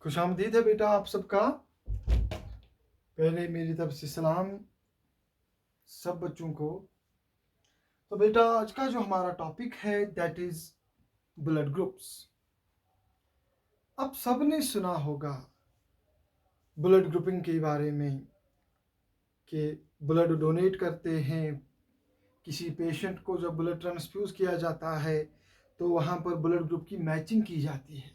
खुशामदीद है बेटा आप सबका। पहले मेरी तरफ से सलाम सब बच्चों को। तो बेटा आज का जो हमारा टॉपिक है दैट इज ब्लड ग्रुप्स। अब सबने सुना होगा ब्लड ग्रुपिंग के बारे में कि ब्लड डोनेट करते हैं। किसी पेशेंट को जब ब्लड ट्रांसफ्यूज किया जाता है तो वहाँ पर ब्लड ग्रुप की मैचिंग की जाती है।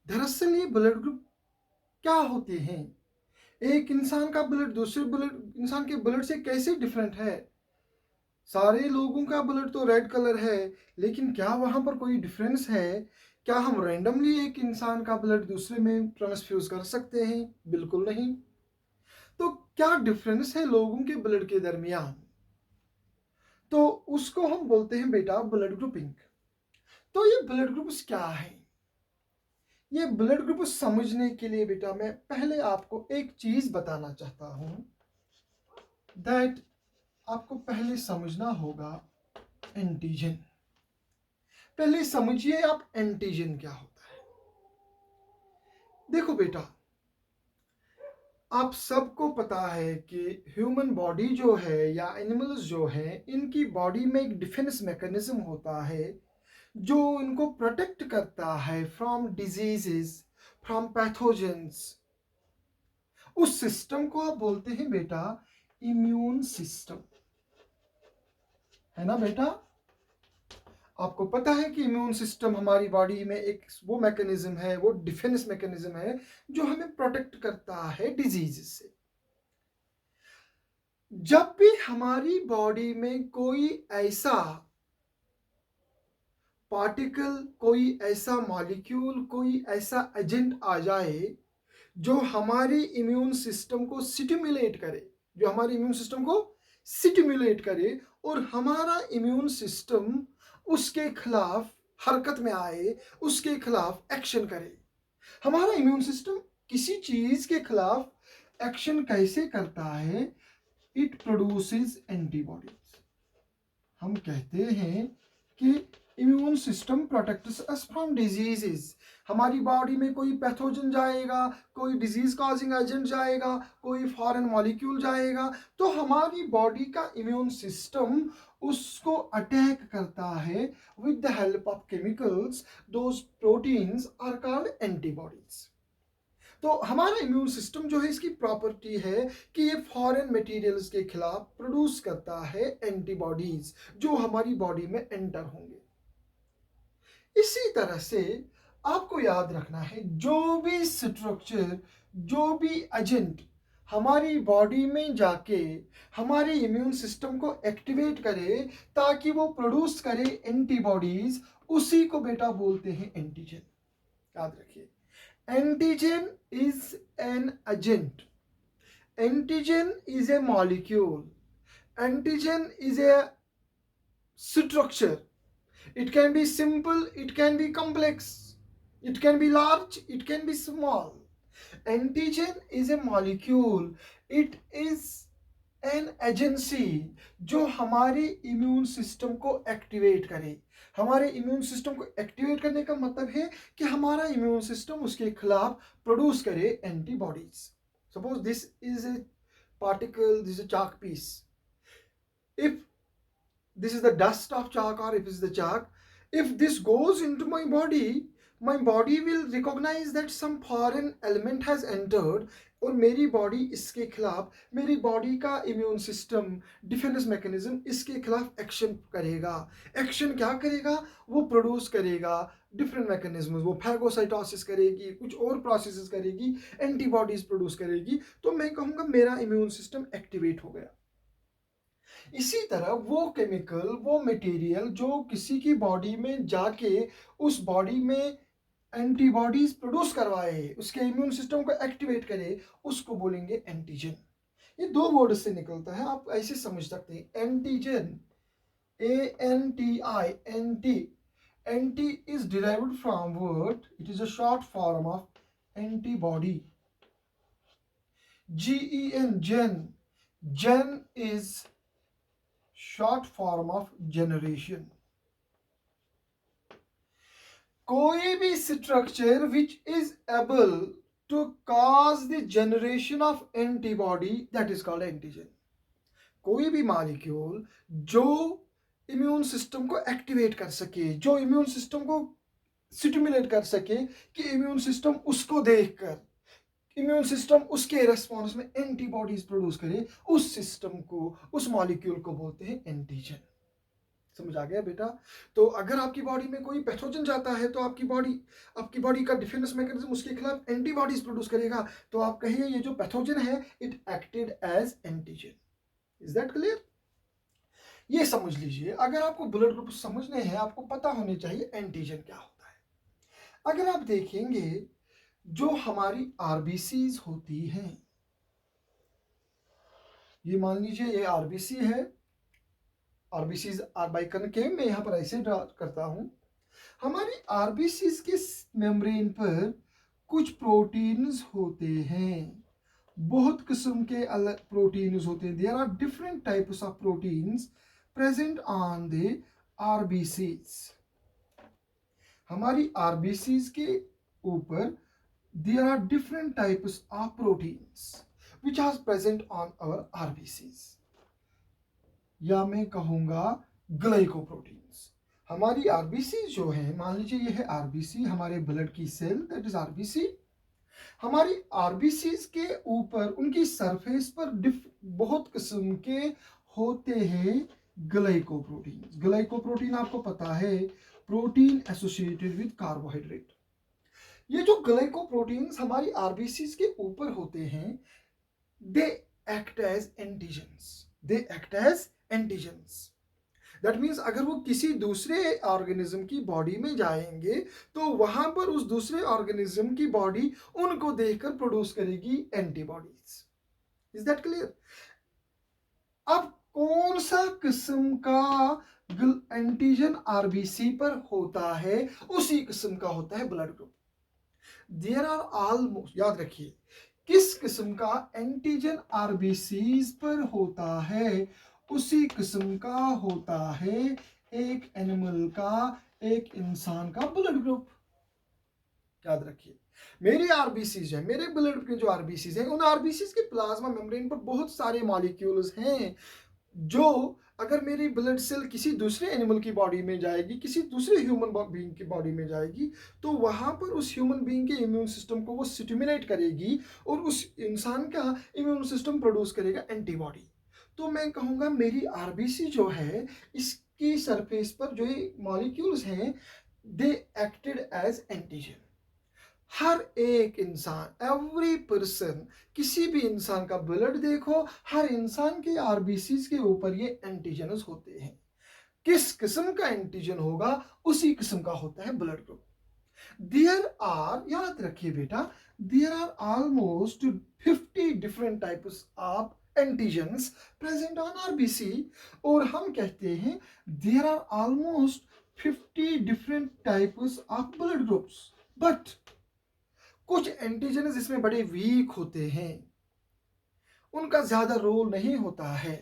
दरअसल ये ब्लड ग्रुप क्या होते हैं? एक इंसान का ब्लड दूसरे ब्लड इंसान के ब्लड से कैसे डिफरेंट है? सारे लोगों का ब्लड तो रेड कलर है, लेकिन क्या वहाँ पर कोई डिफरेंस है? क्या हम रैंडमली एक इंसान का ब्लड दूसरे में ट्रांसफ्यूज कर सकते हैं? बिल्कुल नहीं। तो क्या डिफरेंस है लोगों के ब्लड के दरमियान? तो उसको हम बोलते हैं बेटा ब्लड ग्रुपिंग। तो ये ब्लड ग्रुप्स क्या है? ये ब्लड ग्रुप समझने के लिए बेटा मैं पहले आपको एक चीज बताना चाहता हूं दैट आपको पहले समझना होगा एंटीजन। पहले समझिए आप एंटीजन क्या होता है। देखो बेटा, आप सबको पता है कि ह्यूमन बॉडी जो है या एनिमल्स जो है इनकी बॉडी में एक डिफेंस मैकेनिज्म होता है जो इनको प्रोटेक्ट करता है फ्रॉम डिजीजेस, फ्रॉम पैथोजेंस। उस सिस्टम को आप बोलते हैं बेटा इम्यून सिस्टम, है ना बेटा? आपको पता है कि इम्यून सिस्टम हमारी बॉडी में एक वो मैकेनिज्म है, वो डिफेंस मैकेनिज्म है जो हमें प्रोटेक्ट करता है डिजीज से। जब भी हमारी बॉडी में कोई ऐसा पार्टिकल, कोई ऐसा मॉलिक्यूल, कोई ऐसा एजेंट आ जाए जो हमारी इम्यून सिस्टम को स्टिमुलेट करे, जो हमारे इम्यून सिस्टम को स्टिमुलेट करे और हमारा इम्यून सिस्टम उसके खिलाफ हरकत में आए, उसके खिलाफ एक्शन करे। हमारा इम्यून सिस्टम किसी चीज के खिलाफ एक्शन कैसे करता है? It produces antibodies. हम कहते हैं कि immune system protects us from diseases. हमारी बॉडी में कोई पैथोजन जाएगा, कोई डिजीज कॉजिंग एजेंट जाएगा, कोई फॉरेन मॉलिक्यूल जाएगा, तो हमारी बॉडी का इम्यून सिस्टम उसको अटैक करता है with the help of chemicals. Those proteins are called antibodies. तो हमारा इम्यून सिस्टम जो है इसकी प्रॉपर्टी है कि ये फॉरेन मटेरियल्स के खिलाफ प्रोड्यूस करता है एंटीबॉडीज जो हमारी बॉडी में एंटर होंगे। इसी तरह से आपको याद रखना है जो भी स्ट्रक्चर, जो भी एजेंट हमारी बॉडी में जाके हमारे इम्यून सिस्टम को एक्टिवेट करे ताकि वो प्रोड्यूस करे एंटीबॉडीज, उसी को बेटा बोलते हैं एंटीजन। याद रखिए, antigen is an agent, antigen is a molecule, antigen is a structure. It can be simple, it can be complex, it can be large, it can be small. Antigen is a molecule, it is an agency जो हमारे immune system को activate करे। हमारे immune system को activate करने का मतलब है कि हमारा इम्यून सिस्टम उसके खिलाफ प्रोड्यूस करे antibodies. Suppose this is a particle, this is a chalk piece. If this is the dust of chalk or if it's the chalk, if this goes into my body will recognize that some foreign element has entered और मेरी body इसके खिलाफ, मेरी body का immune system defence mechanism इसके खिलाफ action करेगा। Action क्या करेगा? वो प्रोड्यूस करेगा डिफरेंट मैकेनिज्म, वो फैगोसाइटोसिस करेगी, कुछ और प्रोसेसेस करेगी, एंटीबॉडीज प्रोड्यूस करेगी, तो मैं कहूँगा मेरा इम्यून सिस्टम एक्टिवेट हो गया। इसी तरह वो केमिकल, वो मटेरियल जो किसी की बॉडी में जाके उस बॉडी में एंटीबॉडीज प्रोड्यूस करवाए, उसके इम्यून सिस्टम को एक्टिवेट करे, उसको बोलेंगे एंटीजन। ये दो वर्ड से निकलता है, आप ऐसे समझ सकते हैं antigen, ANTI, anti. Anti is derived from word, it is a short form of antibody. GEN, gen, gen is short form of generation. कोई भी structure which is able to cause the generation of antibody that is called antigen. कोई भी molecule जो immune system को activate कर सके, जो immune system को स्टिमुलेट कर सके कि इम्यून सिस्टम उसको देखकर, इम्यून सिस्टम उसके रेस्पॉन्स में एंटीबॉडीज प्रोड्यूस करे, उस सिस्टम को, उस मॉलिक्यूल को बोलते हैं एंटीजन। समझ आ गया बेटा? तो अगर आपकी बॉडी में कोई पैथोजन जाता है तो आपकी बॉडी का डिफेंस मैकेनिज्म उसके खिलाफ एंटीबॉडीज प्रोड्यूस करेगा, तो आप कहिए ये जो पैथोजन है it acted as antigen. Is that clear? ये समझ लीजिए, अगर आपको ब्लड ग्रुप समझने हैं, आपको पता होने चाहिए एंटीजन क्या होता है। अगर आप देखेंगे जो हमारी आरबीसीज होती हैं, ये मान लीजिए ये आरबीसी है, आरबीसीज आर बाई कनकेव, मैं यहां पर ऐसे ड्रा करता हूं। हमारी आरबीसीज के मेम्ब्रेन पर कुछ प्रोटीन्स होते हैं, बहुत किस्म के अलग प्रोटीन्स होते हैं। There are different types of proteins present on the RBCs. हमारी आरबीसीज के ऊपर there are different types of proteins which are present on our RBCs, या मैं कहूंगा ग्लाइकोप्रोटीन्स। हमारी आरबीसी जो है, मान लीजिए ये है आरबीसी, हमारे ब्लड की सेल दैट इज आरबीसी। हमारी आरबीसीज के ऊपर उनकी सरफेस पर बहुत किस्म के होते हैं ग्लाइकोप्रोटीन। ग्लाइकोप्रोटीन आपको पता है, प्रोटीन एसोसिएटेड विद कार्बोहाइड्रेट। ये जो ग्लाइकोप्रोटीन्स हमारी आरबीसीज के ऊपर होते हैं, they act as antigens, they act as antigens. That means अगर वो किसी दूसरे ऑर्गेनिज्म की बॉडी में जाएंगे तो वहां पर उस दूसरे ऑर्गेनिज्म की बॉडी उनको देखकर प्रोड्यूस करेगी एंटीबॉडीज। Is that clear? अब कौन सा किस्म का एंटीजन आरबीसी पर होता है, उसी किस्म का होता है blood group. There are almost, याद रखिए, किस किस्म का एंटीजन आरबीसीज पर होता है, उसी किस्म का होता है एक एनिमल का, एक इंसान का ब्लड ग्रुप। याद रखिए, मेरी आरबीसीज है, मेरे ब्लड के जो आरबीसीज हैं, उन आरबीसीज के प्लाज्मा मेम्ब्रेन पर बहुत सारे मॉलिक्यूल्स हैं जो अगर मेरी ब्लड सेल किसी दूसरे एनिमल की बॉडी में जाएगी, किसी दूसरे ह्यूमन बीइंग की बॉडी में जाएगी, तो वहां पर उस ह्यूमन बीइंग के इम्यून सिस्टम को वो स्टिमुलेट करेगी और उस इंसान का इम्यून सिस्टम प्रोड्यूस करेगा एंटीबॉडी। तो मैं कहूँगा मेरी आरबीसी जो है, इसकी सरफेस पर जो मॉलिक्यूल्स हैं, दे एक्टेड एज एंटीजन। हर एक इंसान, एवरी पर्सन, किसी भी इंसान का ब्लड देखो, हर इंसान के आरबीसीज के ऊपर ये एंटीजन्स होते हैं। किस किस्म का एंटीजन होगा, उसी किस्म का होता है ब्लड ग्रुप। देयर आर, याद रखिए बेटा, there are almost 50 different types of antigens present on RBC, और हम कहते हैं there are almost 50 different types of blood groups. But कुछ एंटीजन्स इसमें बड़े वीक होते हैं, उनका ज्यादा रोल नहीं होता है।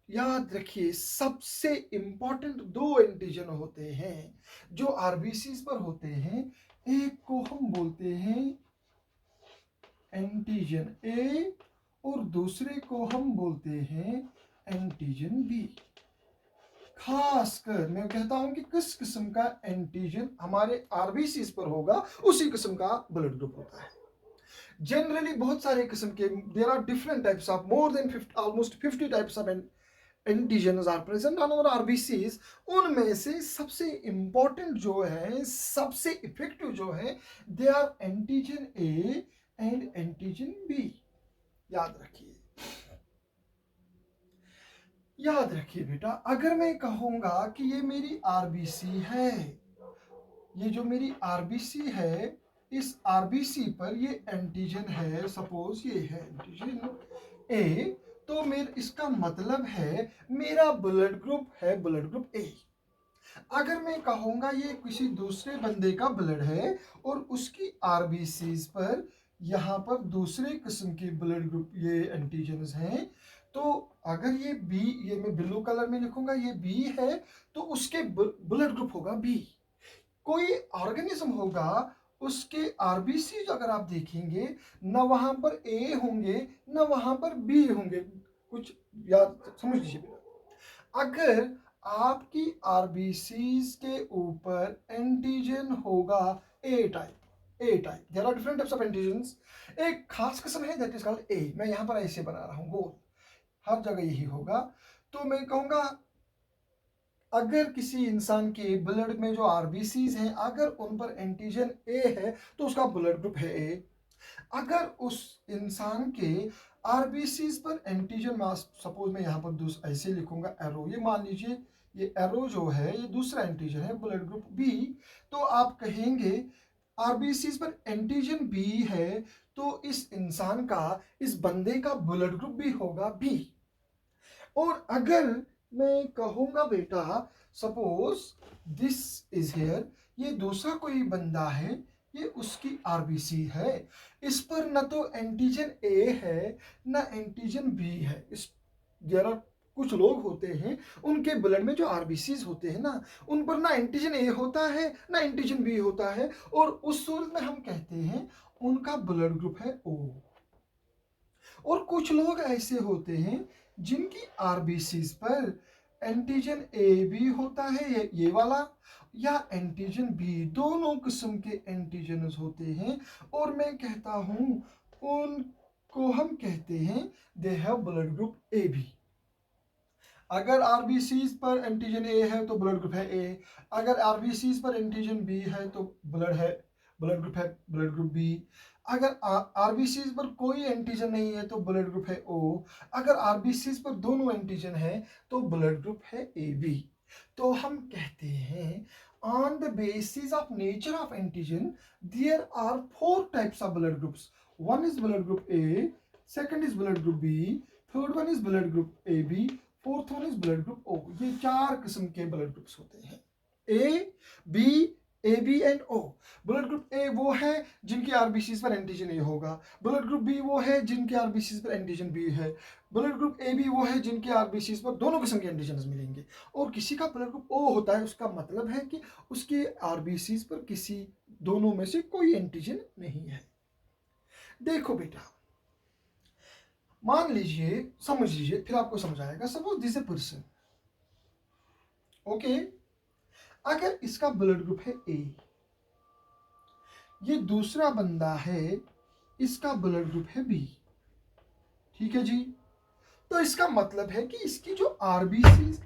याद रखिए, सबसे इंपॉर्टेंट 2 एंटीजन होते हैं जो आरबीसीज पर होते हैं। एक को हम बोलते हैं एंटीजन ए और दूसरे को हम बोलते हैं एंटीजन बी। खासकर मैं कहता हूं कि किस किस्म का एंटीजन हमारे आरबीसीज पर होगा, उसी किस्म का ब्लड ग्रुप होता है। जनरली बहुत सारे किस्म के, there are different types of, more than 50, almost 50 types of antigens are present on our RBCs. उनमें से सबसे इंपॉर्टेंट जो है, सबसे इफेक्टिव जो है, they are antigen A and antigen B. याद रखिए, याद रखिए बेटा, अगर मैं कहूंगा कि ये मेरी आरबीसी है, ये जो मेरी आरबीसी है, इस आरबीसी पर ये एंटीजन है, सपोज ये है एंटीजन ए, तो मेरा इसका मतलब है मेरा ब्लड ग्रुप है ब्लड ग्रुप ए। अगर मैं कहूंगा ये किसी दूसरे बंदे का ब्लड है और उसकी आरबीसीज पर यहाँ पर दूसरे किस्म के ब्लड ग्रुप, ये एंटीजन्स हैं, तो अगर ये बी, ये मैं ब्लू कलर में लिखूंगा, ये बी है, तो उसके ब्लड ग्रुप होगा बी। कोई ऑर्गेनिज्म होगा, उसके आरबीसी अगर आप देखेंगे, न वहां पर ए होंगे न वहां पर बी होंगे। कुछ याद समझ लीजिए, अगर आपकी आरबीसीज के ऊपर एंटीजन होगा A type, there are different types of antigens. एक खास किस्म है दैट इज कॉल्ड ए। मैं यहां पर ऐसे बना रहा हूं गोल, हर जगह यही होगा। तो मैं कहूंगा अगर किसी इंसान के ब्लड में जो आरबीसीज हैं, अगर उन पर एंटीजन ए है तो उसका ब्लड ग्रुप है ए। अगर उस इंसान के आरबीसीज पर एंटीजन मास, सपोज मैं यहाँ पर ऐसे लिखूंगा एरो, ये मान लीजिए ये एरो जो है ये दूसरा एंटीजन है, ब्लड ग्रुप बी। तो आप कहेंगे आरबीसीज पर एंटीजन बी है, तो इस इंसान का, इस बंदे का ब्लड ग्रुप भी होगा बी। और अगर मैं कहूंगा बेटा सपोज दिस इज हेयर, ये दूसरा कोई बंदा है, ये उसकी आरबीसी है, इस पर न तो एंटीजन ए है न एंटीजन बी है। इस देयर आर कुछ लोग होते हैं उनके ब्लड में जो आरबीसीज होते हैं ना, उन पर ना एंटीजन ए होता है ना एंटीजन बी होता है, और उस सूरत में हम कहते हैं उनका ब्लड ग्रुप है ओ। और कुछ लोग ऐसे होते हैं जिनकी आरबीसीज पर एंटीजन ए भी होता है, ये वाला, या एंटीजन बी, दोनों किस्म के एंटीजन होते हैं, और मैं कहता हूं उनको हम कहते हैं they have blood group A B. अगर आरबीसीज पर एंटीजन ए है तो ब्लड ग्रुप है ए, अगर आरबीसीज पर एंटीजन बी है तो ब्लड ग्रुप बी। अगर आरबीसीज पर कोई एंटीजन नहीं है तो ब्लड ग्रुप है ओ। अगर आरबीसीज पर दोनों एंटीजन है तो ब्लड ग्रुप है ए बी। तो हम कहते हैं on the basis of nature of antigen there are 4 types of blood groups. One is blood group A, second is blood group B, third one is blood group A B, fourth one is blood group O. ये 4 किस्म के blood groups होते हैं, A B, A B and O. Blood group A वो है जिनकी RBCs पर antigen ए होगा, ब्लड ग्रुप बी वो है जिनके आरबीसीज पर एंटीजन बी है, ब्लड ग्रुप ए बी वो है जिनके आरबीसीज पर दोनों किस्म के एंटीजन मिलेंगे। और किसी का ब्लड ग्रुप ओ होता है, उसका मतलब है कि उसके आरबीसीज पर किसी दोनों में से कोई एंटीजन नहीं है। देखो बेटा, मान लीजिए, समझ लीजिए, फिर आपको समझ आएगा। Suppose this a person, okay, अगर इसका ब्लड ग्रुप है ए, ये दूसरा बंदा है, इसका ब्लड ग्रुप है बी, ठीक है जी। तो इसका मतलब है कि इसकी जो आरबीसीज,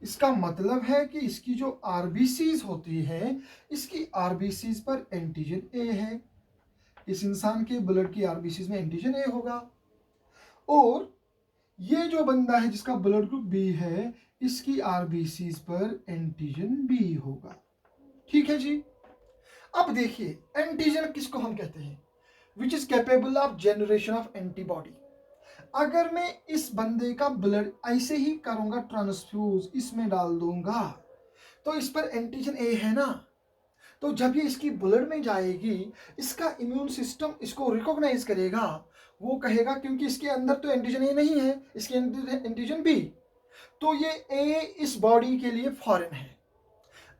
इसका मतलब है कि इसकी जो आरबीसीज होती है, इसकी आरबीसीज पर एंटीजन ए है। इस इंसान के ब्लड की आरबीसीज में एंटीजन ए होगा। और ये जो बंदा है जिसका ब्लड ग्रुप बी है, इसकी आरबीसीज पर एंटीजन बी होगा, ठीक है जी। अब देखिए, एंटीजन किसको हम कहते हैं? Which is capable of generation of antibody. अगर मैं इस बंदे का ब्लड ऐसे ही करूंगा ट्रांसफ्यूज, इसमें डाल दूंगा, तो इस पर एंटीजन ए है ना, तो जब ये इसकी ब्लड में जाएगी, इसका इम्यून सिस्टम इसको रिकॉग्नाइज करेगा। वो कहेगा क्योंकि इसके अंदर तो एंटीजन ए नहीं है, इसके अंदर एंटीजन बी, तो ये ए इस बॉडी के लिए फॉरेन है।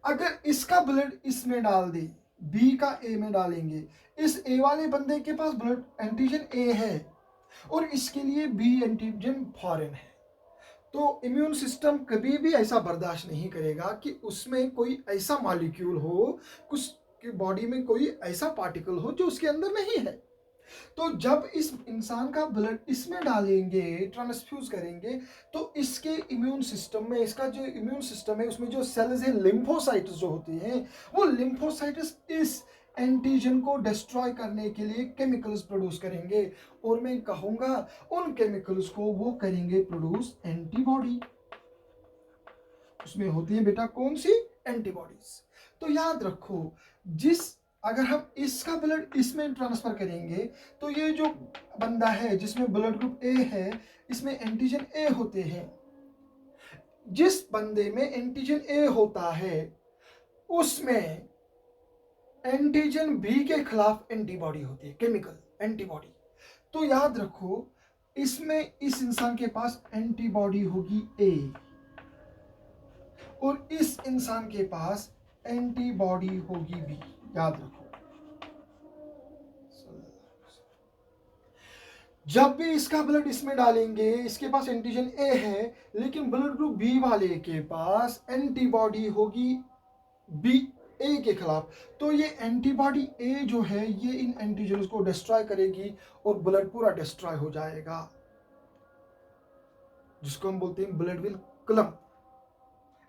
अगर इसका ब्लड इसमें डाल दे, बी का ए में डालेंगे, इस ए वाले बंदे के पास ब्लड एंटीजन ए है और इसके लिए बी एंटीजन फॉरेन है, तो इम्यून सिस्टम कभी भी ऐसा बर्दाश्त नहीं करेगा कि उसमें कोई ऐसा मॉलिक्यूल हो, कुछ की बॉडी में कोई ऐसा पार्टिकल हो जो उसके अंदर नहीं है। तो जब इस इंसान का ब्लड इसमें डालेंगे, ट्रांसफ्यूज करेंगे, तो इसके इम्यून सिस्टम में, इसका जो इम्यून सिस्टम है उसमें जो सेल्स है, लिम्फोसाइट्स जो होती हैं, वो लिम्फोसाइट्स इस एंटीजन को डिस्ट्रॉय करने के लिए केमिकल्स प्रोड्यूस करेंगे, और मैं कहूंगा उन केमिकल्स को वो करेंगे प्रोड्यूस एंटीबॉडी। उसमें होती है बेटा कौन सी? एंटीबॉडीज। तो याद रखो, अगर हम इसका ब्लड इसमें ट्रांसफर करेंगे, तो ये जो बंदा है जिसमें ब्लड ग्रुप ए है, इसमें एंटीजन ए होते हैं। जिस बंदे में एंटीजन ए होता है, उसमें एंटीजन बी के खिलाफ एंटीबॉडी होती है, केमिकल एंटीबॉडी। तो याद रखो, इसमें इस इंसान के पास एंटीबॉडी होगी ए, और इस इंसान के पास एंटीबॉडी होगी बी। याद रखो, जब भी इसका ब्लड इसमें डालेंगे, इसके पास एंटीजन ए है, लेकिन ब्लड ग्रुप बी वाले के पास एंटीबॉडी होगी बी ए के खिलाफ, तो ये एंटीबॉडी ए जो है ये इन एंटीजन्स को डिस्ट्रॉय करेगी और ब्लड पूरा डिस्ट्रॉय हो जाएगा, जिसको हम बोलते हैं ब्लड विल क्लम्प,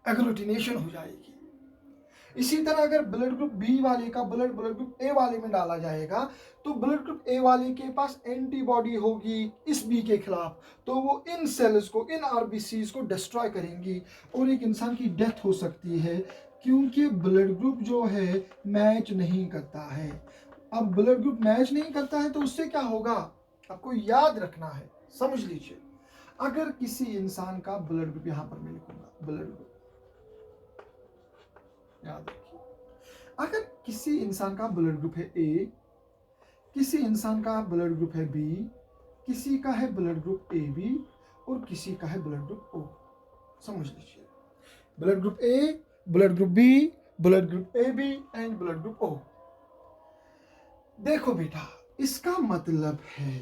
एग्लूटिनेशन हो जाएगी। इसी तरह अगर ब्लड ग्रुप बी वाले का ब्लड ग्रुप ए वाले में डाला जाएगा, तो ब्लड ग्रुप ए वाले के पास एंटीबॉडी होगी इस बी के खिलाफ, तो वो इन सेल्स को, इन आरबीसीज को डिस्ट्रॉय करेंगी और एक इंसान की डेथ हो सकती है, क्योंकि ब्लड ग्रुप जो है मैच नहीं करता है। अब ब्लड ग्रुप मैच नहीं करता है तो उससे क्या होगा, आपको याद रखना है, समझ लीजिए। अगर किसी इंसान का ब्लड ग्रुप, यहां पर मैं लिखूंगा ब्लड ग्रुप, याद रखिए, अगर किसी इंसान का ब्लड ग्रुप है ए, किसी इंसान का ब्लड ग्रुप है बी, किसी का है ब्लड ग्रुप ए बी और किसी का है ब्लड ग्रुप ओ, समझ लीजिए, blood group A, blood group B, blood group A B and blood group O. देखो बेटा, इसका मतलब है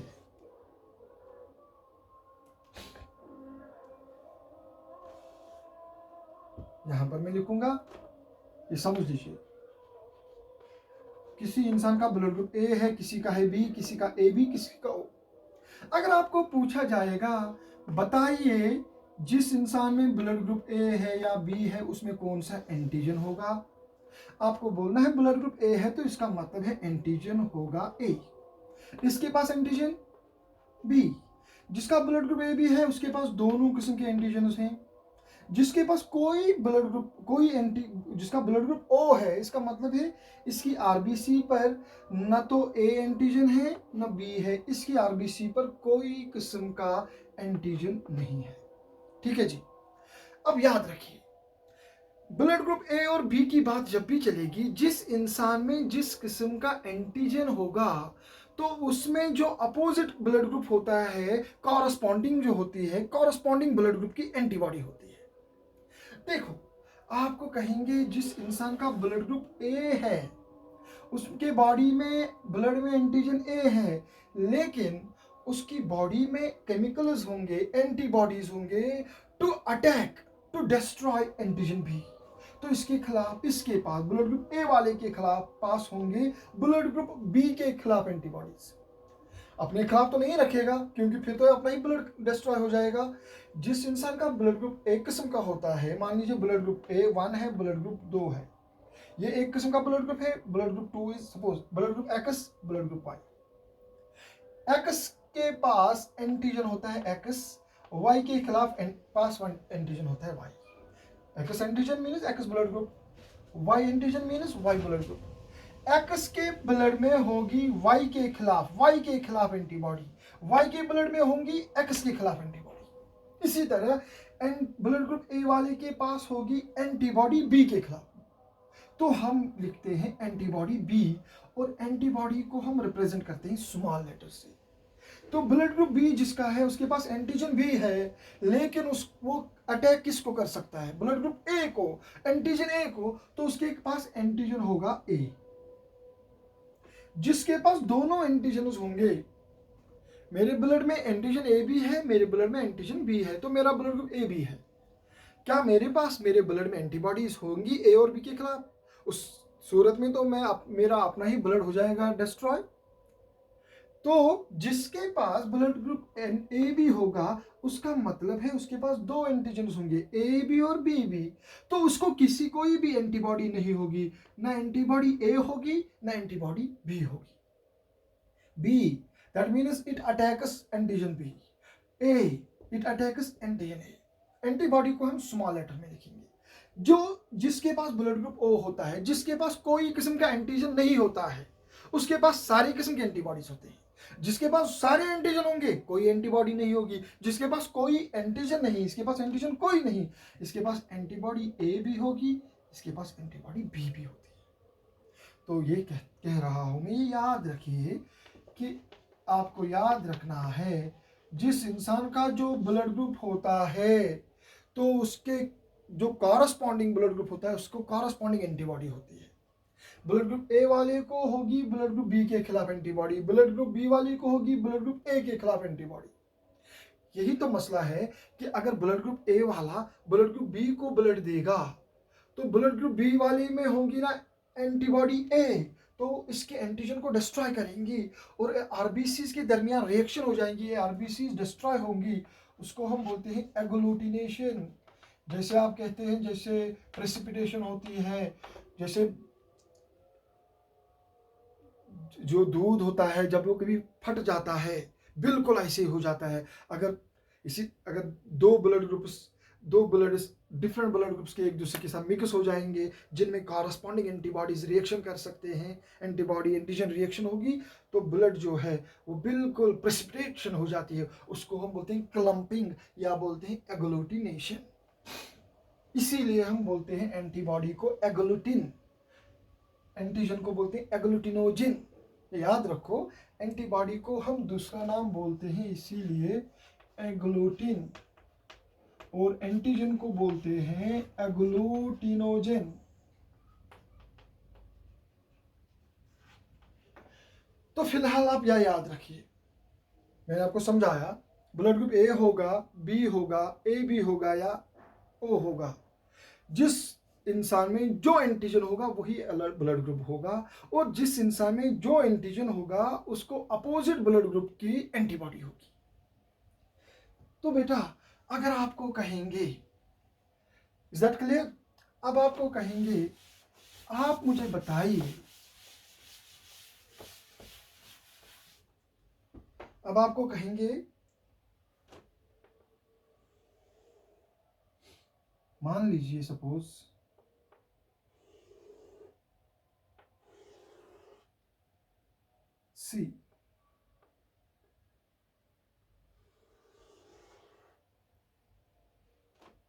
यहां पर मैं लिखूंगा, ये समझ लीजिए, किसी इंसान का ब्लड ग्रुप ए है, किसी का है बी, किसी का ए बी, किसी का ओ। अगर आपको पूछा जाएगा बताइए जिस इंसान में ब्लड ग्रुप ए है या बी है उसमें कौन सा एंटीजन होगा, आपको बोलना है ब्लड ग्रुप ए है तो इसका मतलब है एंटीजन होगा ए। इसके पास एंटीजन बी, जिसका ब्लड ग्रुप ए बी है उसके पास दोनों किस्म के एंटीजन हैं। जिसके पास कोई ब्लड ग्रुप, कोई एंटी, जिसका ब्लड ग्रुप ओ है, इसका मतलब है इसकी आरबीसी पर न तो ए एंटीजन है न बी है, इसकी आरबीसी पर कोई किस्म का एंटीजन नहीं है। ठीक है जी। अब याद रखिए, ब्लड ग्रुप ए और बी की बात जब भी चलेगी, जिस इंसान में जिस किस्म का एंटीजन होगा तो उसमें जो अपोजिट ब्लड ग्रुप होता है, कॉरस्पॉन्डिंग जो होती है, कॉरस्पॉन्डिंग ब्लड ग्रुप की एंटीबॉडी होती है। देखो, आपको कहेंगे जिस इंसान का ब्लड ग्रुप ए है उसके बॉडी में, ब्लड में एंटीजन ए है, लेकिन उसकी बॉडी में केमिकल्स होंगे, एंटीबॉडीज होंगे to attack, to destroy antigen B, तो इसके खिलाफ, इसके पास ब्लड ग्रुप ए वाले के खिलाफ पास होंगे ब्लड ग्रुप बी के खिलाफ एंटीबॉडीज। अपने खिलाफ तो नहीं रखेगा क्योंकि फिर तो अपना ही ब्लड डिस्ट्रॉय हो जाएगा। जिस इंसान का ब्लड ग्रुप एक किस्म का होता है, मान लीजिए ब्लड ग्रुप ए 1 है, ब्लड ग्रुप 2 है, ये एक किस्म का ब्लड ग्रुप है, blood group 2 is suppose blood group X, blood group Y. X के पास एंटीजन होता है एक्स, वाई के खिलाफ पास वन एंटीजन होता है Y. X antigen means X blood group, Y antigen means Y blood group. X के ब्लड में होगी वाई के खिलाफ एंटीबॉडी, वाई के ब्लड में होंगी एक्स के खिलाफ एंटीबॉडी। इसी तरह ब्लड ग्रुप ए वाले के पास होगी एंटीबॉडी बी के खिलाफ, तो हम लिखते हैं एंटीबॉडी बी, और एंटीबॉडी को हम रिप्रेजेंट करते हैं स्मॉल लेटर से। तो ब्लड ग्रुप बी जिसका है उसके पास एंटीजन भी है, लेकिन वो अटैक किसको कर सकता है, ब्लड ग्रुप ए को, एंटीजन ए को, तो उसके पास एंटीजन होगा ए। जिसके पास दोनों एंटीजन होंगे, मेरे ब्लड में एंटीजन ए भी है, मेरे ब्लड में एंटीजन बी है, तो मेरा ब्लड ग्रुप ए भी है, क्या मेरे पास मेरे ब्लड में एंटीबॉडीज होंगी ए और बी के खिलाफ? उस सूरत में तो मेरा अपना ही ब्लड हो जाएगा डिस्ट्रॉय। तो जिसके पास ब्लड ग्रुप ए बी होगा उसका मतलब है उसके पास दो एंटीजन होंगे, ए बी और बी बी, तो उसको किसी कोई भी एंटीबॉडी नहीं होगी, ना एंटीबॉडी ए होगी ना एंटीबॉडी बी होगी। B that means it attacks antigen B, A it attacks antigen A. Antibody को हम स्मॉल लेटर में लिखेंगे। जो जिसके पास ब्लड ग्रुप ओ होता है, जिसके पास कोई किस्म का एंटीजन नहीं होता है, उसके पास सारी किस्म के एंटीबॉडीज होते हैं। जिसके पास सारे एंटीजन होंगे कोई एंटीबॉडी नहीं होगी, जिसके पास कोई एंटीजन नहीं, इसके पास एंटीजन कोई नहीं, इसके पास एंटीबॉडी ए भी होगी, इसके पास एंटीबॉडी बी भी होती है। तो ये कह रहा हूं मैं, याद रखिए कि आपको याद रखना है जिस इंसान का जो ब्लड ग्रुप होता है तो उसके जो कॉरस्पॉन्डिंग ब्लड ग्रुप होता है उसको कॉरस्पॉन्डिंग एंटीबॉडी होती है। ब्लड ग्रुप ए वाले को होगी ब्लड ग्रुप बी के खिलाफ एंटीबॉडी, ब्लड ग्रुप बी वाले को होगी ब्लड ग्रुप ए के खिलाफ एंटीबॉडी। यही तो मसला है कि अगर ब्लड ग्रुप ए वाला ब्लड ग्रुप बी को ब्लड देगा तो ब्लड ग्रुप बी वाले में होगी ना एंटीबॉडी ए, तो इसके एंटीजन को डिस्ट्रॉय करेंगी और आरबीसीज के दरमियान रिएक्शन हो जाएंगी, ये आरबीसीज डिस्ट्रॉय होंगी। उसको हम बोलते हैं एग्लूटिनेशन। जैसे आप कहते हैं जैसे प्रेसिपिटेशन होती है, जैसे जो दूध होता है जब वो कभी फट जाता है, बिल्कुल ऐसे ही हो जाता है। अगर दो ब्लड डिफरेंट ब्लड ग्रुप्स के एक दूसरे के साथ मिक्स हो जाएंगे जिनमें कॉरस्पॉन्डिंग एंटीबॉडीज रिएक्शन कर सकते हैं, एंटीबॉडी एंटीजन रिएक्शन होगी तो ब्लड जो है वो बिल्कुल प्रेसिपिटेशन हो जाती है। उसको हम बोलते हैं क्लम्पिंग या बोलते हैं एग्लूटिनेशन। इसीलिए हम बोलते हैं एंटीबॉडी को एग्लूटिन, एंटीजन को बोलते हैं एग्लूटिनोजिन। याद रखो, एंटीबॉडी को हम दूसरा नाम बोलते हैं इसीलिए एग्लूटिन, और एंटीजन को बोलते हैं एग्लूटिनोजन। तो फिलहाल आप यह याद रखिए, मैंने आपको समझाया ब्लड ग्रुप ए होगा, बी होगा, ए बी होगा या ओ होगा। जिस इंसान में जो एंटीजन होगा वही ब्लड ग्रुप होगा, और जिस इंसान में जो एंटीजन होगा उसको अपोजिट ब्लड ग्रुप की एंटीबॉडी होगी। तो बेटा अगर आपको कहेंगे, इज दैट क्लियर? अब आपको कहेंगे आप मुझे बताइए, अब आपको कहेंगे मान लीजिए सपोज सी,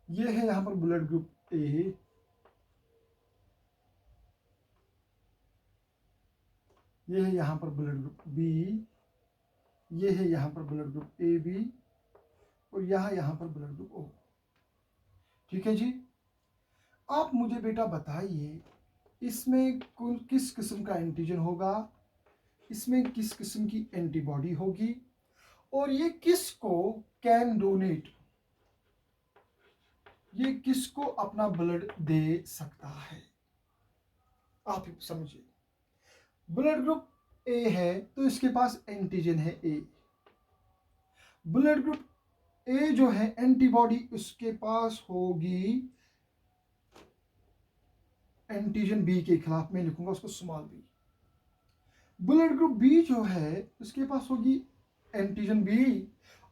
ये है यहां पर ब्लड ग्रुप ए, ये है यहां पर ब्लड ग्रुप बी, ये है यहां पर ब्लड ग्रुप ए बी, और यहां पर ब्लड ग्रुप ओ। ठीक है जी, आप मुझे बेटा बताइए इसमें कुल किस किस्म का एंटीजन होगा, इसमें किस किस्म की एंटीबॉडी होगी, और ये किसको कैन डोनेट, ये किसको अपना ब्लड दे सकता है। आप समझिए, ब्लड ग्रुप ए है तो इसके पास एंटीजन है ए, ब्लड ग्रुप ए जो है एंटीबॉडी उसके पास होगी एंटीजन बी के खिलाफ, मैं लिखूंगा उसको small B. Blood group B जो है उसके पास होगी एंटीजन बी,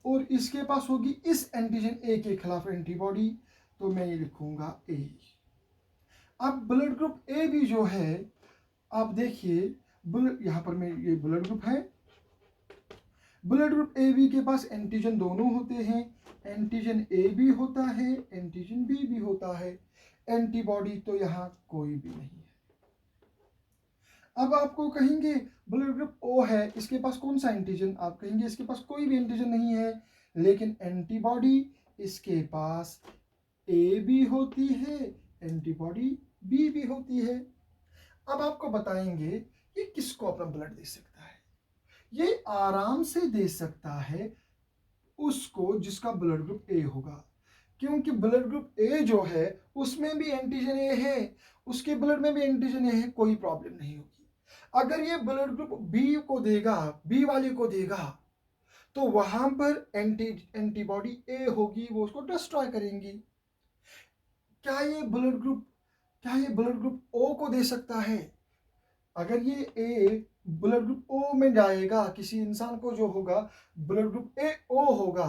और इसके पास होगी इस एंटीजन ए के खिलाफ एंटीबॉडी, तो मैं ये लिखूंगा ए। अब ब्लड ग्रुप ए बी जो है, आप देखिए यहां पर मैं ये ब्लड ग्रुप है, ब्लड ग्रुप ए बी के पास एंटीजन दोनों होते हैं, एंटीजन ए भी होता है, एंटीजन बी भी होता है, एंटीबॉडी तो यहाँ कोई भी नहीं है। अब आपको कहेंगे ब्लड ग्रुप ओ है, इसके पास कौन सा एंटीजन, आप कहेंगे इसके पास कोई भी एंटीजन नहीं है, लेकिन एंटीबॉडी इसके पास ए भी होती है, एंटीबॉडी बी भी होती है। अब आपको बताएंगे ये किसको अपना ब्लड दे सकता है। ये आराम से दे सकता है उसको जिसका ब्लड ग्रुप ए होगा, क्योंकि ब्लड ग्रुप ए जो है उसमें भी एंटीजन ए है, उसके ब्लड में भी एंटीजन ए है, कोई प्रॉब्लम नहीं होगी। अगर ये ब्लड ग्रुप बी को देगा, बी वाले को देगा, तो वहां पर एंटीबॉडी ए होगी, वो उसको डिस्ट्रॉय करेंगी। क्या ये ब्लड ग्रुप ओ को दे सकता है? अगर ये ए ब्लड ग्रुप ओ में जाएगा, किसी इंसान को जो होगा ब्लड ग्रुप ए ओ होगा,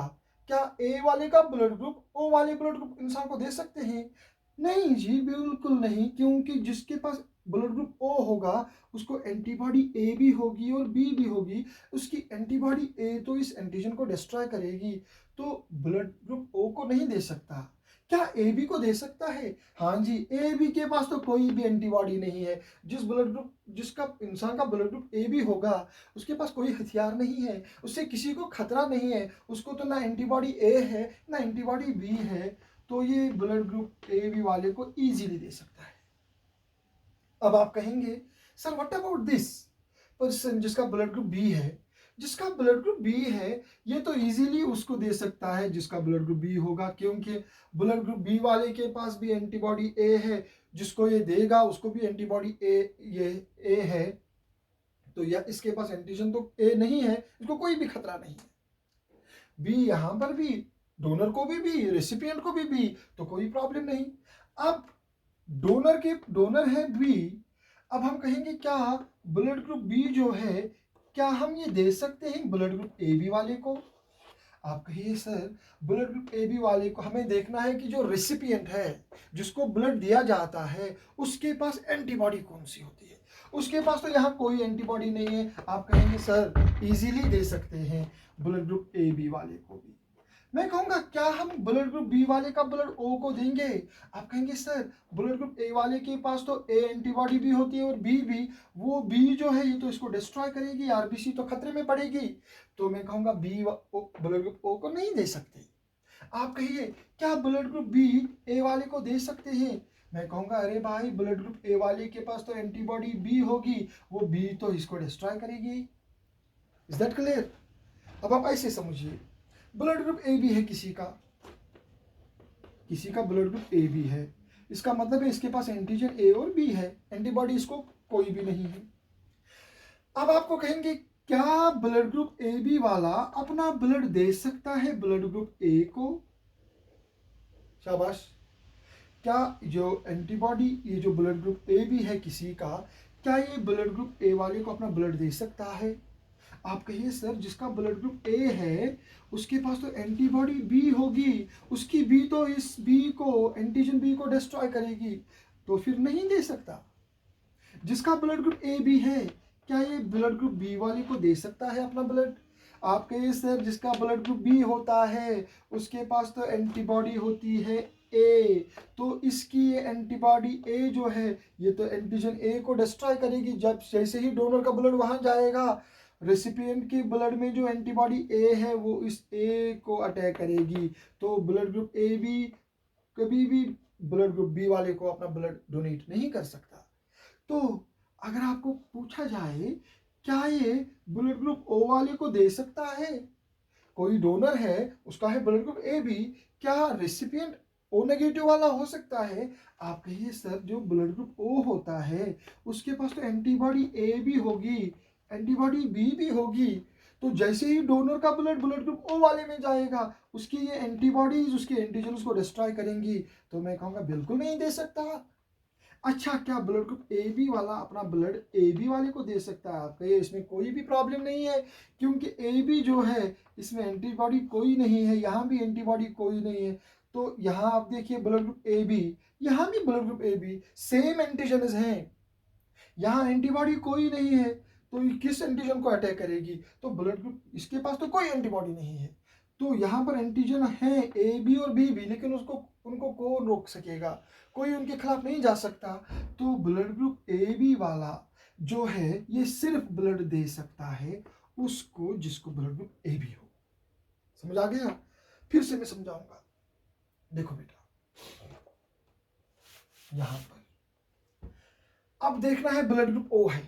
क्या ए वाले का ब्लड ग्रुप ओ वाले ब्लड ग्रुप इंसान को दे सकते हैं? नहीं जी, बिल्कुल नहीं, क्योंकि जिसके पास ब्लड ग्रुप ओ होगा उसको एंटीबॉडी ए भी होगी और बी भी होगी, उसकी एंटीबॉडी ए तो इस एंटीजन को डिस्ट्रॉय करेगी, तो ब्लड ग्रुप ओ को नहीं दे सकता। क्या ए बी को दे सकता है? हाँ जी, ए बी के पास तो कोई भी एंटीबॉडी नहीं है। जिसका इंसान का ब्लड ग्रुप ए बी होगा उसके पास कोई हथियार नहीं है, उससे किसी को खतरा नहीं है, उसको तो ना एंटीबॉडी ए है ना एंटीबॉडी बी है, तो ये ब्लड ग्रुप ए बी वाले को इजीली दे सकता है। अब आप कहेंगे sir what about this person जिसका ब्लड ग्रुप बी है, जिसका ब्लड ग्रुप बी है ये तो इजीली उसको दे सकता है जिसका ब्लड ग्रुप बी होगा, क्योंकि ब्लड ग्रुप बी वाले के पास भी एंटीबॉडी ए है, जिसको ये देगा उसको भी एंटीबॉडी ए है, तो या इसके पास एंटीजन तो ए नहीं है, इसको कोई भी खतरा नहीं है। बी यहां पर भी, डोनर को भी, रेसिपिएंट को भी, तो कोई प्रॉब्लम नहीं। अब डोनर है बी, अब हम कहेंगे क्या ब्लड ग्रुप बी जो है क्या हम ये दे सकते हैं ब्लड ग्रुप ए बी वाले को? आप कहिए sir blood group A B वाले को हमें देखना है कि जो रेसिपिएंट है जिसको ब्लड दिया जाता है उसके पास एंटीबॉडी कौन सी होती है। उसके पास तो यहाँ कोई एंटीबॉडी नहीं है। आप कहेंगे सर इजीली दे सकते हैं ब्लड ग्रुप ए बी वाले को भी। मैं कहूँगा क्या हम ब्लड ग्रुप बी वाले का ब्लड ओ को देंगे? आप कहेंगे सर ब्लड ग्रुप ए वाले के पास तो ए एंटीबॉडी भी होती है और बी भी, वो बी जो है ये तो इसको डिस्ट्रॉय करेगी, आरबीसी तो खतरे में पड़ेगी, तो मैं कहूँगा बी ब्लड ग्रुप ओ को नहीं दे सकते। आप कहिए क्या ब्लड ग्रुप बी ए वाले को दे सकते हैं? मैं कहूँगा अरे भाई ब्लड ग्रुप ए वाले के पास तो एंटीबॉडी बी होगी, वो बी तो इसको डिस्ट्रॉय करेगी। Is that clear? अब आप ऐसे समझिए ब्लड ग्रुप ए बी है किसी का ब्लड ग्रुप ए बी है, इसका मतलब है इसके पास एंटीजन ए और बी है, एंटीबॉडी इसको कोई भी नहीं है। अब आपको कहेंगे क्या ब्लड ग्रुप ए बी वाला अपना ब्लड दे सकता है ब्लड ग्रुप ए को? शाबाश। क्या जो एंटीबॉडी ये जो ब्लड ग्रुप ए बी है किसी का, क्या ये ब्लड ग्रुप ए वाले को अपना ब्लड दे सकता है? आप कहिए सर जिसका ब्लड ग्रुप ए है उसके पास तो एंटीबॉडी बी होगी, उसकी बी तो इस बी को एंटीजन बी को डिस्ट्रॉय करेगी, तो फिर नहीं दे सकता। जिसका ब्लड ग्रुप ए बी है क्या ये ब्लड ग्रुप बी वाले को दे सकता है अपना ब्लड? आप कहिए सर जिसका ब्लड ग्रुप बी होता है उसके पास तो एंटीबॉडी होती है ए, तो इसकी ये एंटीबॉडी ए जो है ये तो एंटीजन ए को डिस्ट्रॉय करेगी। जब जैसे ही डोनर का ब्लड वहां जाएगा, रेसिपिएंट के ब्लड में जो एंटीबॉडी ए है वो इस ए को अटैक करेगी, तो ब्लड ग्रुप ए बी कभी भी ब्लड ग्रुप बी वाले को अपना ब्लड डोनेट नहीं कर सकता। तो अगर आपको पूछा जाए क्या ये ब्लड ग्रुप ओ वाले को दे सकता है? कोई डोनर है उसका है ब्लड ग्रुप ए बी, क्या रेसिपिएंट ओ नेगेटिव वाला हो सकता है? आप कहिए सर जो ब्लड ग्रुप ओ होता है उसके पास तो एंटीबॉडी ए भी होगी, एंटीबॉडी बी भी होगी, तो जैसे ही डोनर का ब्लड ग्रुप ओ वाले में जाएगा उसकी ये एंटीबॉडीज उसके एंटीजन को डिस्ट्रॉय करेंगी, तो मैं कहूँगा बिल्कुल नहीं दे सकता। अच्छा क्या ब्लड ग्रुप ए बी वाला अपना ब्लड ए बी वाले को दे सकता है? आपका ये इसमें कोई भी प्रॉब्लम नहीं है, क्योंकि ए बी जो है इसमें एंटीबॉडी कोई नहीं है, यहाँ भी एंटीबॉडी कोई नहीं है, तो यहाँ आप देखिए ब्लड ग्रुप ए बी, यहाँ भी blood group A B same antigen हैं, यहाँ एंटीबॉडी कोई नहीं है, तो किस एंटीजन को अटैक करेगी? तो ब्लड ग्रुप इसके पास तो कोई एंटीबॉडी नहीं है, तो यहाँ पर एंटीजन है ए बी और बी भी, लेकिन उनको कौन रोक सकेगा? कोई उनके खिलाफ नहीं जा सकता। तो ब्लड ग्रुप ए बी वाला जो है ये सिर्फ ब्लड दे सकता है उसको जिसको ब्लड ग्रुप ए बी हो। समझ आ गया? फिर से मैं समझाऊंगा। देखो बेटा यहां पर अब देखना है ब्लड ग्रुप ओ है,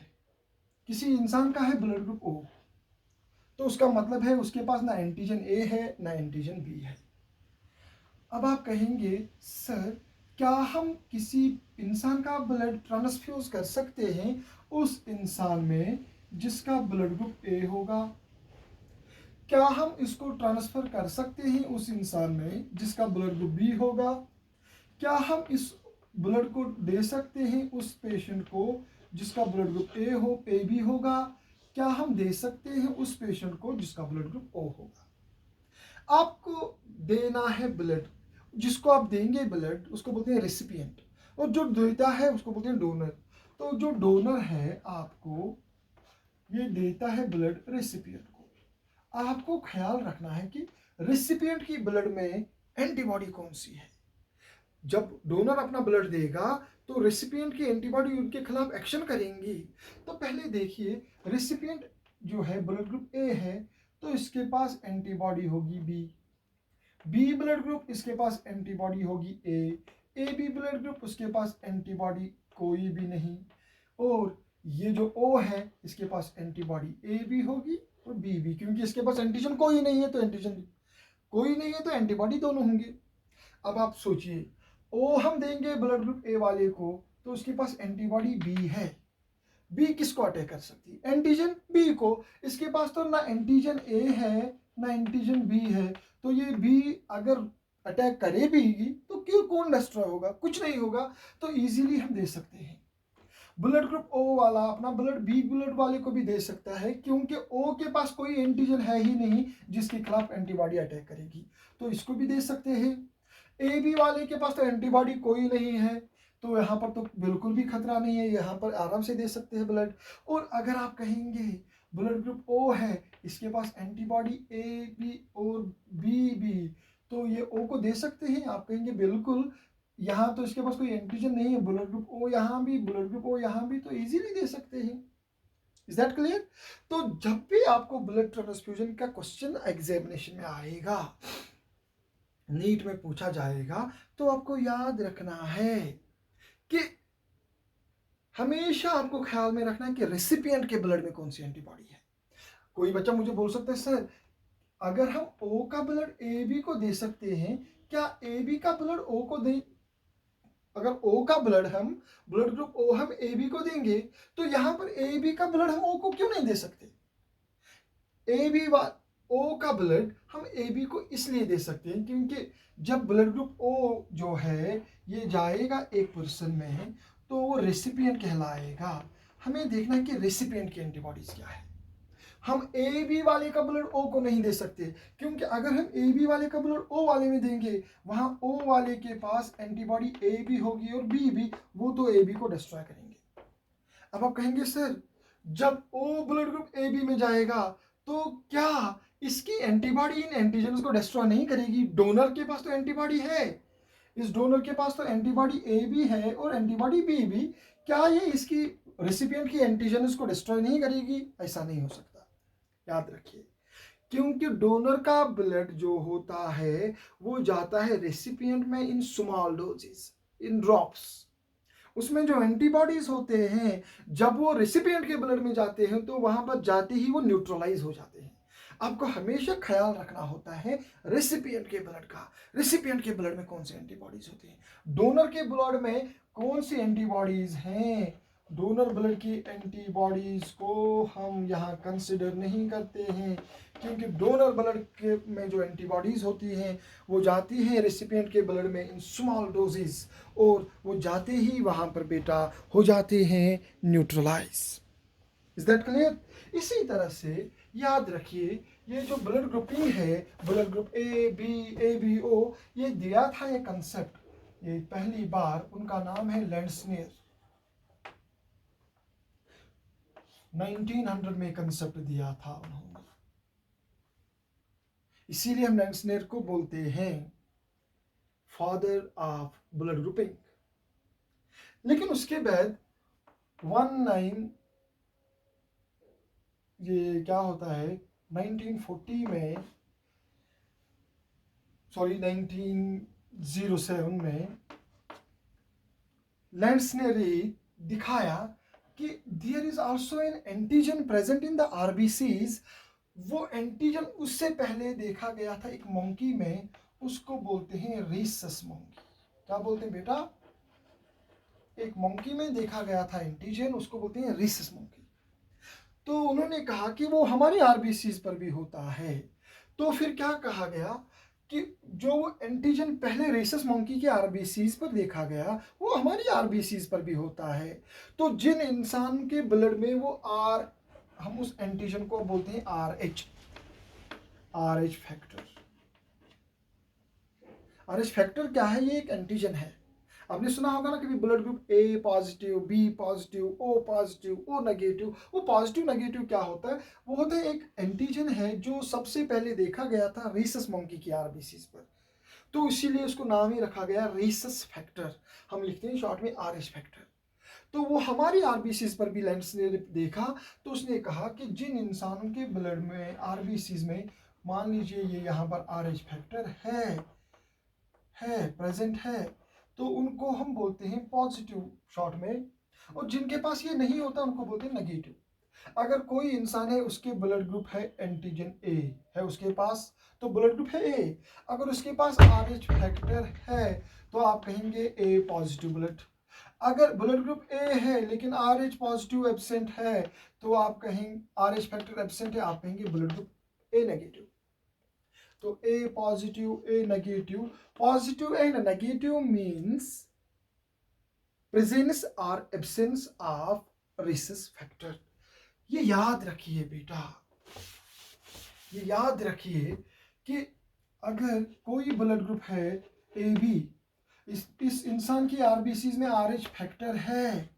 किसी इंसान का है ब्लड ग्रुप ओ, तो उसका मतलब है उसके पास ना एंटीजन ए है ना एंटीजन बी है। अब आप कहेंगे सर क्या हम किसी इंसान का ब्लड ट्रांसफ्यूज कर सकते हैं उस इंसान में जिसका ब्लड ग्रुप ए होगा? क्या हम इसको ट्रांसफर कर सकते हैं उस इंसान में जिसका ब्लड ग्रुप बी होगा? क्या हम इस ब्लड को दे सकते हैं उस पेशेंट को जिसका ब्लड ग्रुप ए हो ए बी होगा? क्या हम दे सकते हैं उस पेशेंट को जिसका ब्लड ग्रुप ओ होगा? आपको देना है ब्लड, जिसको आप देंगे ब्लड उसको बोलते हैं रेसिपिएंट, और जो देता है उसको बोलते हैं डोनर। तो जो डोनर है आपको ये देता है ब्लड रेसिपिएंट को। आपको ख्याल रखना है कि रेसिपिएंट की ब्लड में एंटीबॉडी कौन सी है। जब डोनर अपना ब्लड देगा तो रेसिपिएंट की एंटीबॉडी उनके खिलाफ एक्शन करेंगी। तो पहले देखिए रेसिपिएंट जो है ब्लड ग्रुप ए है तो इसके पास एंटीबॉडी होगी बी, बी ब्लड ग्रुप इसके पास एंटीबॉडी होगी ए बी ब्लड ग्रुप उसके पास एंटीबॉडी कोई भी नहीं, और ये जो ओ है इसके पास एंटीबॉडी ए भी होगी और बी भी, क्योंकि इसके पास एंटीजन कोई नहीं है तो एंटीजन कोई नहीं है तो एंटीबॉडी दोनों होंगे। अब आप सोचिए, ओ हम देंगे ब्लड ग्रुप ए वाले को तो उसके पास एंटीबॉडी बी है, बी किसको अटैक कर सकती है? एंटीजन बी को। इसके पास तो ना एंटीजन ए है ना एंटीजन बी है, तो ये बी अगर अटैक करे भी तो क्यों कौन डिस्ट्रॉय होगा? कुछ नहीं होगा। तो इजीली हम दे सकते हैं ब्लड ग्रुप ओ वाला अपना ब्लड बी ब्लड वाले को भी दे सकता है, क्योंकि ओ के पास कोई एंटीजन है ही नहीं जिसके खिलाफ एंटीबॉडी अटैक करेगी, तो इसको भी दे सकते हैं। ए बी वाले के पास तो एंटीबॉडी कोई नहीं है, तो यहाँ पर तो बिल्कुल भी खतरा नहीं है, यहाँ पर आराम से दे सकते हैं ब्लड। और अगर आप कहेंगे ब्लड ग्रुप ओ है, इसके पास एंटीबॉडी ए बी और बी भी, तो ये ओ को दे सकते हैं? आप कहेंगे बिल्कुल, यहाँ तो इसके पास कोई एंटीजन नहीं है, ब्लड ग्रुप ओ यहाँ भी ब्लड ग्रुप ओ यहाँ भी, तो इजीली दे सकते हैं। Is that clear? तो जब भी आपको ब्लड ट्रांसफ्यूजन का क्वेश्चन एग्जामिनेशन में आएगा, नीट में पूछा जाएगा, तो आपको याद रखना है कि हमेशा आपको ख्याल में रखना है कि रेसिपिएंट के ब्लड में कौन सी एंटीबॉडी है। कोई बच्चा मुझे बोल सकता है सर, अगर हम ओ का ब्लड ए बी को दे सकते हैं, क्या ए बी का ब्लड ओ को दे? अगर ओ का ब्लड हम ब्लड ग्रुप ओ हम ए बी को देंगे, तो यहां पर ए बी का ब्लड हम ओ को क्यों नहीं दे सकते? ए बी ओ का ब्लड हम ए बी को इसलिए दे सकते हैं क्योंकि जब ब्लड ग्रुप ओ जो है ये जाएगा एक पर्सन में, तो वो रेसिपिएंट कहलाएगा। हमें देखना है कि रेसिपिएंट की एंटीबॉडीज क्या है। हम ए बी वाले का ब्लड ओ को नहीं दे सकते, क्योंकि अगर हम ए बी वाले का ब्लड ओ वाले में देंगे, वहां ओ वाले के पास एंटीबॉडी ए बी होगी और बी भी, वो तो ए बी को डिस्ट्रॉय करेंगे। अब आप कहेंगे सर, जब O blood group A B में जाएगा तो क्या इसकी एंटीबॉडी इन एंटीजन को डिस्ट्रॉय नहीं करेगी? डोनर के पास तो एंटीबॉडी है, इस डोनर के पास तो एंटीबॉडी ए बी है और एंटीबॉडी बी भी, क्या ये इसकी रेसिपिएंट की एंटीजन को डिस्ट्रॉय नहीं करेगी? ऐसा नहीं हो सकता। याद रखिए, क्योंकि डोनर का ब्लड जो होता है वो जाता है रेसिपिएंट में in small doses, in drops. उसमें जो एंटीबॉडीज होते हैं जब वो रेसिपिएंट के ब्लड में जाते हैं तो वहां पर जाते ही वो न्यूट्रलाइज हो जाते हैं। आपको हमेशा ख्याल रखना होता है रेसिपिएंट के ब्लड का, रेसिपिएंट के ब्लड में कौन सी एंटीबॉडीज होती हैं, डोनर के ब्लड में कौन सी एंटीबॉडीज हैं। डोनर ब्लड की एंटीबॉडीज को हम यहाँ कंसिडर नहीं करते हैं, क्योंकि डोनर ब्लड के में जो एंटीबॉडीज होती हैं वो जाती हैं रेसिपिएंट के ब्लड में इन स्मॉल डोजेस, और वो जाते ही वहाँ पर बेटा हो जाते हैं न्यूट्रलाइज। Is that clear? इसी तरह से याद रखिए, ये जो ब्लड ग्रुपिंग है, blood group A B O, ये दिया था ये कंसेप्ट, ये पहली बार उनका नाम है लैंड्सनेर, 1900 में कंसेप्ट दिया था उन्होंने। इसीलिए हम लैंड्सनेर को बोलते हैं फादर ऑफ ब्लड ग्रुपिंग। लेकिन उसके बाद 19 ये क्या होता है 1940 में, सॉरी 1907 में लैंड्सनेर दिखाया कि there is also an antigen present in the RBCs. वो एंटीजन उससे पहले देखा गया था एक मंकी में, उसको बोलते हैं रीसस मंकी। क्या बोलते हैं बेटा? एक मंकी में देखा गया था एंटीजन, उसको बोलते हैं रीसस मंकी। तो उन्होंने कहा कि वो हमारी आरबीसीज पर भी होता है। तो फिर क्या कहा गया कि जो एंटीजन पहले रीसस मंकी के आरबीसीज पर देखा गया वो हमारी आरबीसीज पर भी होता है। तो जिन इंसान के ब्लड में वो आर, हम उस एंटीजन को बोलते हैं आरएच फैक्टर। आरएच फैक्टर क्या है? ये एक एंटीजन है। आपने सुना होगा ना कि blood group A positive, B positive, O positive, O negative. वो पॉजिटिव नेगेटिव क्या होता है? वो होता है एक एंटीजन है जो सबसे पहले देखा गया था रीसस मंकी की आरबीसीज पर, तो इसीलिए उसको नाम ही रखा गया रीसस फैक्टर। हम लिखते हैं शॉर्ट में आरएच फैक्टर। तो वो हमारी आरबीसीज पर भी लैंड्सनेर ने देखा, तो उसने कहा कि जिन इंसानों के ब्लड में आरबीसीज में मान लीजिए ये यहाँ पर RH फैक्टर है प्रेजेंट है, तो उनको हम बोलते हैं पॉजिटिव शॉर्ट में, और जिनके पास ये नहीं होता उनको बोलते हैं नेगेटिव। अगर कोई इंसान है उसके ब्लड ग्रुप है एंटीजन ए है उसके पास, तो ब्लड ग्रुप है ए, अगर उसके पास RH फैक्टर है तो आप कहेंगे ए पॉजिटिव ब्लड। अगर ब्लड ग्रुप ए है लेकिन RH पॉजिटिव एब्सेंट है तो आप कहेंगे RH फैक्टर एब्सेंट है, आप कहेंगे ब्लड ग्रुप ए नेगेटिव। तो A positive A negative, positive and negative means presence और एब्सेंस ऑफ रिसस फैक्टर। ये याद रखिए बेटा, ये याद रखिए कि अगर कोई ब्लड ग्रुप है ए बी, इस इंसान की आरबीसीज में RH फैक्टर है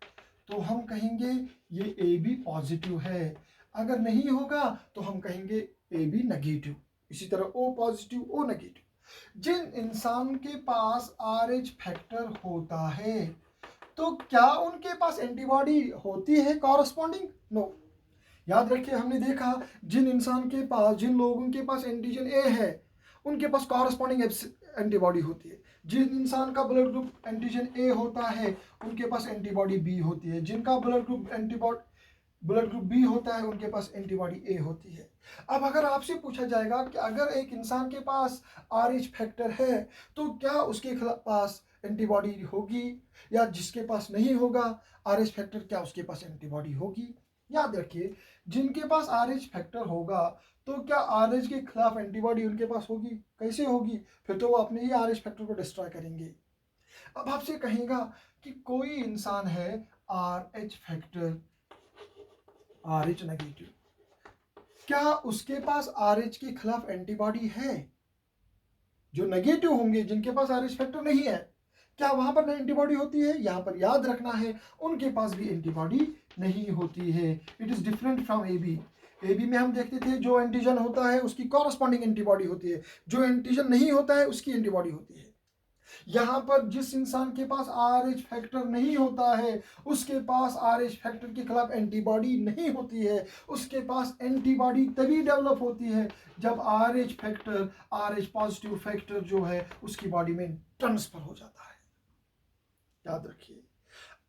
तो हम कहेंगे ये ए बी पॉजिटिव है, अगर नहीं होगा तो हम कहेंगे ए बी नेगेटिव। इसी तरह ओ पॉजिटिव ओ नेगेटिव। जिन इंसान के पास RH फैक्टर होता है तो क्या उनके पास एंटीबॉडी होती है कॉरस्पॉन्डिंग? नो। याद रखिए हमने देखा जिन इंसान के पास, जिन लोगों के पास एंटीजन ए है उनके पास कॉरस्पॉन्डिंग एंटीबॉडी होती है। जिन इंसान का ब्लड ग्रुप एंटीजन ए होता है उनके पास एंटीबॉडी बी होती है। जिनका ब्लड ग्रुप बी होता है उनके पास एंटीबॉडी ए होती है। अब अगर आपसे पूछा जाएगा कि अगर एक इंसान के पास RH फैक्टर है तो क्या उसके पास एंटीबॉडी होगी, या जिसके पास नहीं होगा RH फैक्टर क्या उसके पास एंटीबॉडी होगी? याद रखिए जिनके पास RH फैक्टर होगा तो क्या RH के खिलाफ एंटीबॉडी उनके पास होगी? कैसे होगी? फिर तो वो अपने ही RH फैक्टर को डिस्ट्रॉय करेंगे। अब आपसे कहेगा कि कोई इंसान है RH फैक्टर RH नेगेटिव, क्या उसके पास RH के खिलाफ एंटीबॉडी है? जो नेगेटिव होंगे, जिनके पास RH फैक्टर नहीं है, क्या वहां पर एंटीबॉडी होती है? यहां पर याद रखना है उनके पास भी एंटीबॉडी नहीं होती है। It is different from AB। AB में हम देखते थे जो एंटीजन होता है उसकी कॉरस्पॉन्डिंग एंटीबॉडी होती है, जो एंटीजन नहीं होता है उसकी एंटीबॉडी होती है। यहाँ पर जिस इंसान के पास RH फैक्टर नहीं होता है उसके पास RH फैक्टर के खिलाफ एंटीबॉडी नहीं होती है, उसके पास एंटीबॉडी तभी डेवलप होती है जब RH factor, RH positive factor जो है उसकी बॉडी में ट्रांसफर हो जाता है। याद रखिए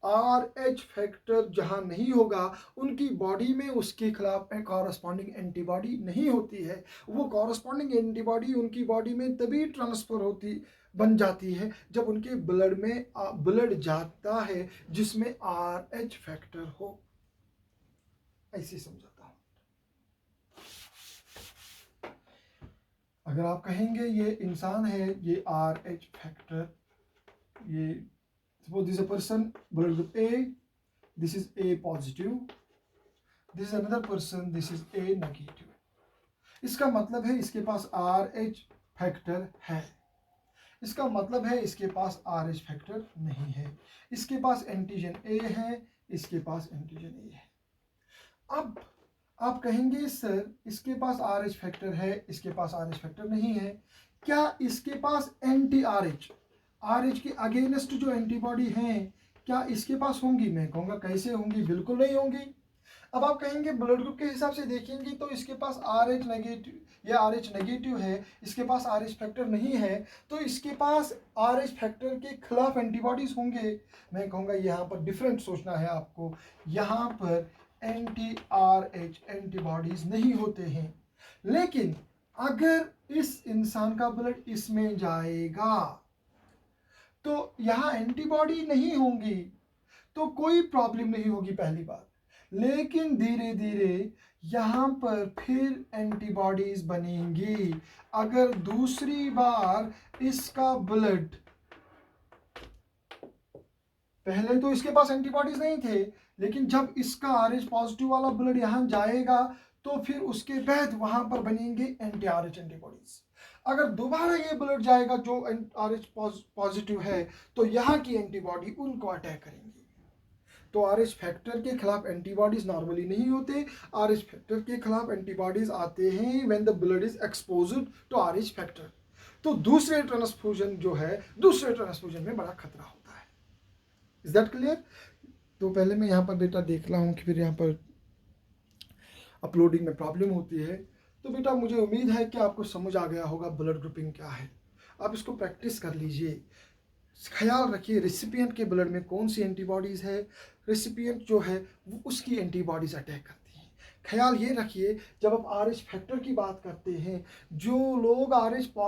RH फैक्टर जहां नहीं होगा उनकी बॉडी में उसके खिलाफ कॉरस्पॉन्डिंग एंटीबॉडी नहीं होती है। वो कॉरस्पॉन्डिंग एंटीबॉडी उनकी बॉडी में तभी ट्रांसफर होती बन जाती है जब उनके ब्लड में ब्लड जाता है जिसमें RH फैक्टर हो। ऐसे समझाता हूं। अगर आप कहेंगे ये इंसान है, ये RH फैक्टर, ये suppose this is a person blood group A, this is A positive, this is another person, this is A negative। इसका मतलब है इसके पास RH फैक्टर है, इसका मतलब है इसके पास RH फैक्टर नहीं है। इसके पास एंटीजन A है, इसके पास एंटीजन A है। अब आप कहेंगे सर इसके पास RH फैक्टर है, इसके पास RH फैक्टर नहीं है, क्या इसके पास एंटी RH के अगेंस्ट जो एंटीबॉडी हैं क्या इसके पास होंगी? मैं कहूँगा कैसे होंगी, बिल्कुल नहीं होंगी। अब आप कहेंगे ब्लड ग्रुप के हिसाब से देखेंगे तो इसके पास RH नेगेटिव, या RH नेगेटिव है, इसके पास RH फैक्टर नहीं है, तो इसके पास RH फैक्टर के खिलाफ एंटीबॉडीज होंगे। मैं कहूँगा यहाँ पर डिफरेंट सोचना है आपको, यहाँ पर एंटी RH एंटीबॉडीज नहीं होते हैं। लेकिन अगर इस इंसान का ब्लड इसमें जाएगा तो यहाँ एंटीबॉडी नहीं होंगी तो कोई प्रॉब्लम नहीं होगी पहली बात, लेकिन धीरे धीरे यहाँ पर फिर एंटीबॉडीज बनेंगी। अगर दूसरी बार इसका ब्लड, पहले तो इसके पास एंटीबॉडीज नहीं थे, लेकिन जब इसका RH पॉजिटिव वाला ब्लड यहाँ जाएगा तो फिर उसके बाद वहां पर बनेंगे एंटी RH एंटीबॉडीज। अगर दोबारा ये ब्लड जाएगा जो RH पॉजिटिव है तो यहाँ की एंटीबॉडी उनको अटैक करेंगी। तो RH फैक्टर के खिलाफ एंटीबॉडीज नॉर्मली नहीं होते, RH फैक्टर के खिलाफ एंटीबॉडीज आते हैं when the blood is exposed to RH factor. तो दूसरे ट्रांसफ्यूजन जो है, दूसरे ट्रांसफ्यूजन में बड़ा खतरा होता है। Is that clear? तो पहले मैं यहाँ पर डेटा देख रहा हूँ कि फिर यहाँ पर अपलोडिंग में प्रॉब्लम होती है। तो बेटा मुझे उम्मीद है कि आपको समझ आ गया होगा ब्लड ग्रुपिंग क्या है। आप इसको प्रैक्टिस कर लीजिए। ख्याल रखिए रेसिपिएंट के ब्लड में कौन सी एंटीबॉडीज़ है, रेसिपिएंट जो है वो उसकी एंटीबॉडीज़ अटैक करती हैं। ख्याल ये रखिए जब आप RH फैक्टर की बात करते हैं, जो लोग RH